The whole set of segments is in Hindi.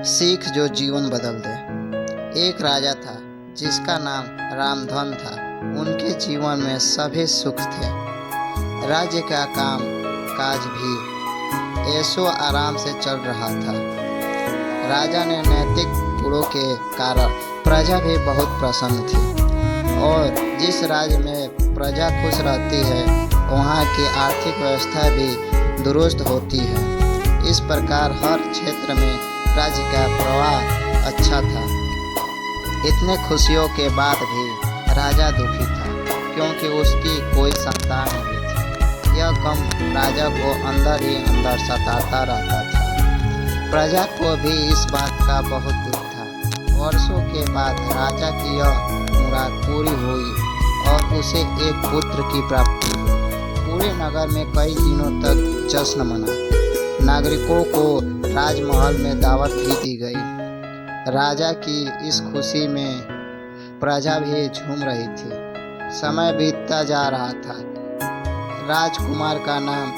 सीख जो जीवन बदल दे। एक राजा था जिसका नाम रामधन था। उनके जीवन में सभी सुख थे। राज्य का काम काज भी ऐशो आराम से चल रहा था। राजा ने नैतिक गुणों के कारण प्रजा भी बहुत प्रसन्न थी, और जिस राज्य में प्रजा खुश रहती है वहाँ की आर्थिक व्यवस्था भी दुरुस्त होती है। इस प्रकार हर क्षेत्र में राज्य का प्रवाह अच्छा था। इतने खुशियों के बाद भी राजा दुखी था, क्योंकि उसकी कोई संतान नहीं थी। यह गम राजा को अंदर ही अंदर सताता रहता था। प्रजा को भी इस बात का बहुत दुख था। वर्षों के बाद राजा की यह मुराद पूरी हुई और उसे एक पुत्र की प्राप्ति हुई। पूरे नगर में कई दिनों तक जश्न मना। नागरिकों को राजमहल में दावत भी दी गई। राजा की इस खुशी में प्रजा भी झूम रही थी। समय बीतता जा रहा था। राजकुमार का नाम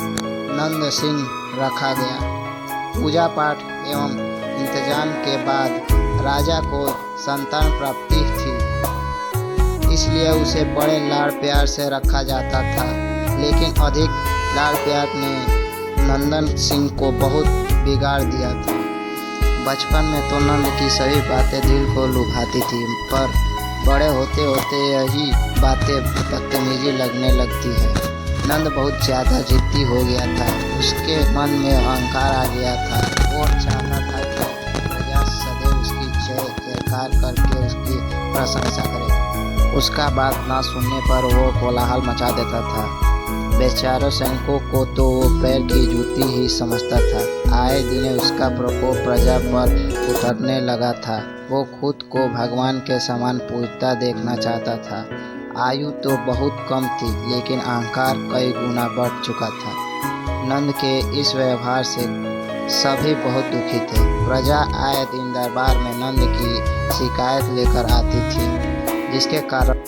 नंद सिंह रखा गया। पूजा पाठ एवं इंतजाम के बाद राजा को संतान प्राप्ति थी, इसलिए उसे बड़े लाड़ प्यार से रखा जाता था। लेकिन अधिक लाड़ प्यार ने नंदन सिंह को बहुत बिगाड़ दिया था। बचपन में तो नंद की सभी बातें दिल को लुभाती थी, पर बड़े होते होते यही बातें बदतमीजी लगने लगती है। नंद बहुत ज़्यादा जिद्दी हो गया था। उसके मन में अहंकार आ गया था। वो चाहता था कि प्रजा सदैव उसकी जय जयकार करके उसकी प्रशंसा करे। उसका बात ना सुनने पर वो कोलाहल मचा देता था। बेचारों सैनिकों को तो वो पैर की जूती ही समझता था। आए दिन उसका प्रकोप प्रजा पर उतरने लगा था। वो खुद को भगवान के समान पूजता देखना चाहता था। आयु तो बहुत कम थी, लेकिन अहंकार कई गुना बढ़ चुका था। नंद के इस व्यवहार से सभी बहुत दुखी थे। प्रजा आए दिन दरबार में नंद की शिकायत लेकर आती थी, जिसके कारण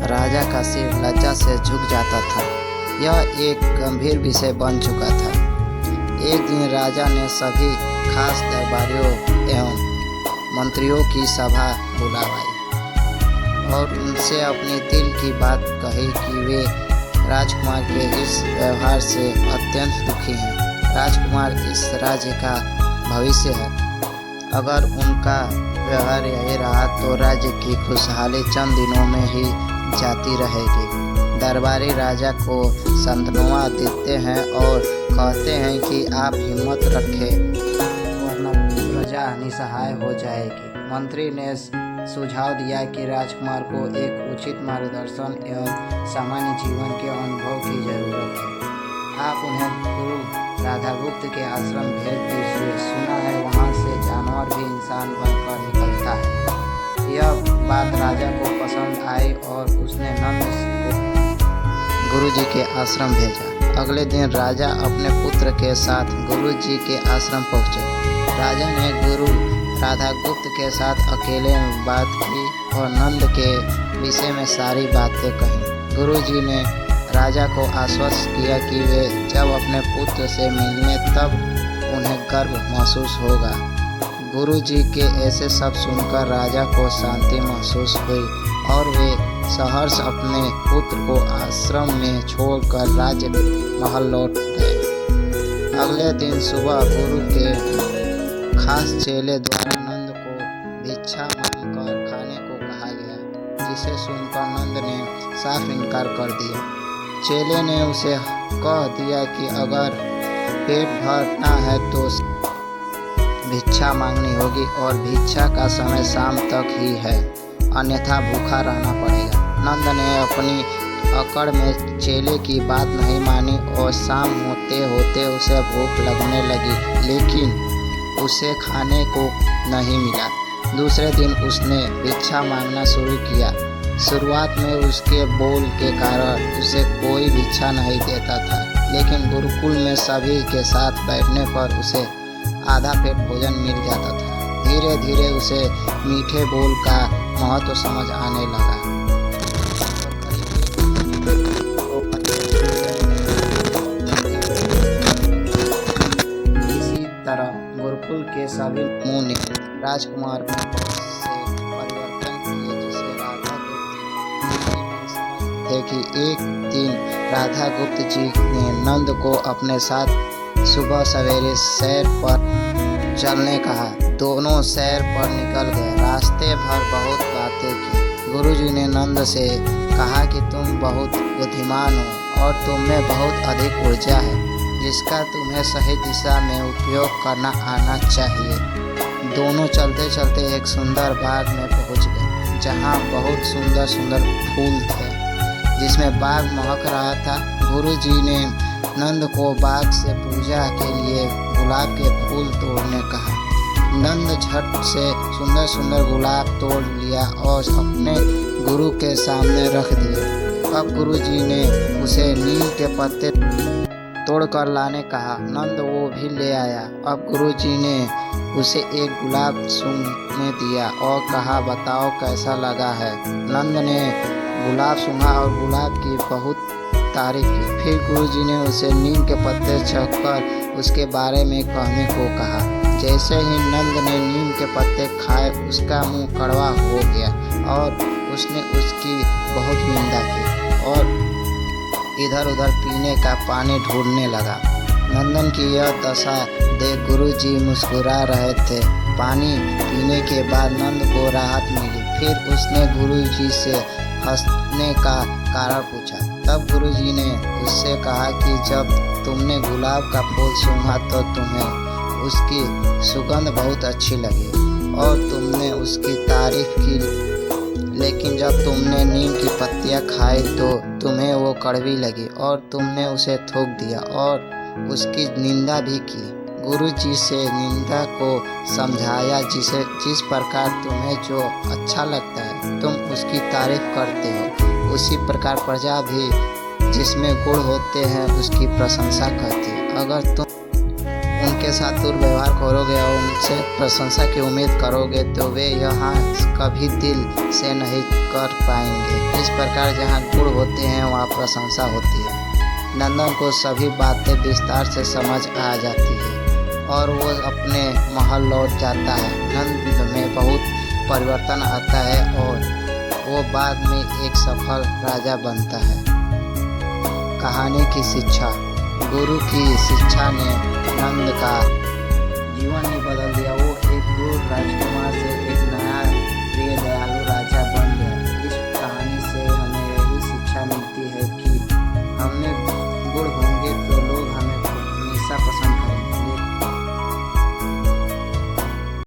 राजा का सिर लज्जा से झुक जाता था। यह एक गंभीर विषय बन चुका था। एक दिन राजा ने सभी खास दरबारियों एवं मंत्रियों की सभा बुलवाई और उनसे अपनी दिल की बात कही कि वे राजकुमार के इस व्यवहार से अत्यंत दुखी हैं। राजकुमार इस राज्य का भविष्य है। अगर उनका व्यवहार यही रहा तो राज्य की खुशहाली चंद दिनों में ही जाती रहेगी। दरबारी राजा को सांत्वना देते हैं और कहते हैं कि आप हिम्मत रखें, वरना प्रजा निसहाय हो जाएगी। मंत्री ने सुझाव दिया कि राजकुमार को एक उचित मार्गदर्शन एवं सामान्य जीवन के अनुभव की जरूरत है। आप उन्हें गुरु राधागुप्त के आश्रम भेज दीजिए। सुना है वहाँ से जानवर भी इंसान बनकर निकलता है। यह बात राजा को पसंद आई और उसने नंद को गुरुजी के आश्रम भेजा। अगले दिन राजा अपने पुत्र के साथ गुरुजी के आश्रम पहुँचे। राजा ने गुरु राधागुप्त के साथ अकेले में बात की और नंद के विषय में सारी बातें कही। गुरुजी ने राजा को आश्वस्त किया कि वे जब अपने पुत्र से मिलने तब उन्हें गर्व महसूस होगा। गुरुजी के ऐसे शब्द सुनकर राजा को शांति महसूस हुई और वे सहर्ष अपने पुत्र को आश्रम में छोड़कर राज्य महल लौट गए। अगले दिन सुबह गुरु के खास चेले द्वारा नंद को भिक्षा मांगकर खाने को कहा गया, जिसे सुनकर नंद ने साफ इनकार कर दिया। चेले ने उसे कह दिया कि अगर पेट भरना है तो भिक्षा मांगनी होगी और भिक्षा का समय शाम तक ही है, अन्यथा भूखा रहना पड़ेगा। नंद ने अपनी अकड़ में चेले की बात नहीं मानी और शाम होते होते उसे भूख लगने लगी, लेकिन उसे खाने को नहीं मिला। दूसरे दिन उसने भिक्षा मांगना शुरू किया। शुरुआत में उसके बोल के कारण उसे कोई भिक्षा नहीं देता था, लेकिन गुरुकुल में सभी के साथ बैठने पर उसे आधा पेट भोजन मिल जाता था। धीरे धीरे उसे मीठे बोल का महत्व समझ आने लगा। इसी तरह गोकुल के सभी मुनि राजकुमार में बहुत से परिवर्तन किए, जिसे राधा गुप्त जी भी समझ थे कि एक दिन राधा गुप्त जी ने नंद को अपने साथ सुबह सवेरे सैर पर चलने कहा। दोनों सैर पर निकल गए। रास्ते भर बहुत बातें की। गुरुजी ने नंद से कहा कि तुम बहुत बुद्धिमान हो और तुम में बहुत अधिक ऊर्जा है, जिसका तुम्हें सही दिशा में उपयोग करना आना चाहिए। दोनों चलते चलते एक सुंदर बाग में पहुंच गए, जहां बहुत सुंदर सुंदर फूल थे, जिसमें बाग महक रहा था। गुरुजी ने नंद को बाग से पूजा के लिए गुलाब के फूल तोड़ने कहा। नंद झट से सुंदर सुंदर गुलाब तोड़ लिया और अपने गुरु के सामने रख दिए। अब गुरुजी ने उसे नीम के पत्ते तोड़कर लाने कहा। नंद वो भी ले आया। अब गुरुजी ने उसे एक गुलाब सूंघने दिया और कहा, बताओ कैसा लगा है। नंद ने गुलाब सूंघा और गुलाब की बहुत तारीफ की। फिर गुरुजी ने उसे नीम के पत्ते चखकर उसके बारे में कहने को कहा। जैसे ही नंद ने नीम के पत्ते खाए, उसका मुंह कड़वा हो गया और उसने उसकी बहुत निंदा की और इधर उधर पीने का पानी ढूंढने लगा। नंदन की यह दशा देख गुरुजी मुस्कुरा रहे थे। पानी पीने के बाद नंद को राहत मिली। फिर उसने गुरुजी से हंसने का कारण पूछा। तब गुरुजी ने उससे कहा कि जब तुमने गुलाब का फूल सूंघा तो तुम्हें उसकी सुगंध बहुत अच्छी लगी और तुमने उसकी तारीफ की, लेकिन जब तुमने नीम की पत्तियां खाई तो तुम्हें वो कड़वी लगी और तुमने उसे थूक दिया और उसकी निंदा भी की। गुरुजी से निंदा को समझाया, जिस प्रकार तुम्हें जो अच्छा लगता है तुम उसकी तारीफ करते हो, उसी प्रकार प्रजा भी जिसमें गुण होते हैं उसकी प्रशंसा करती है। अगर तुम उनके साथ दुर्व्यवहार करोगे और उनसे प्रशंसा की उम्मीद करोगे तो वे यहाँ कभी दिल से नहीं कर पाएंगे। इस प्रकार जहाँ गुण होते हैं वहाँ प्रशंसा होती है। नंदन को सभी बातें विस्तार से समझ आ जाती है और वो अपने महल लौट जाता है। नंद में बहुत परिवर्तन आता है और वो बाद में एक सफल राजा बनता है। कहानी की शिक्षा। गुरु की शिक्षा ने नंद का जीवन ही बदल दिया।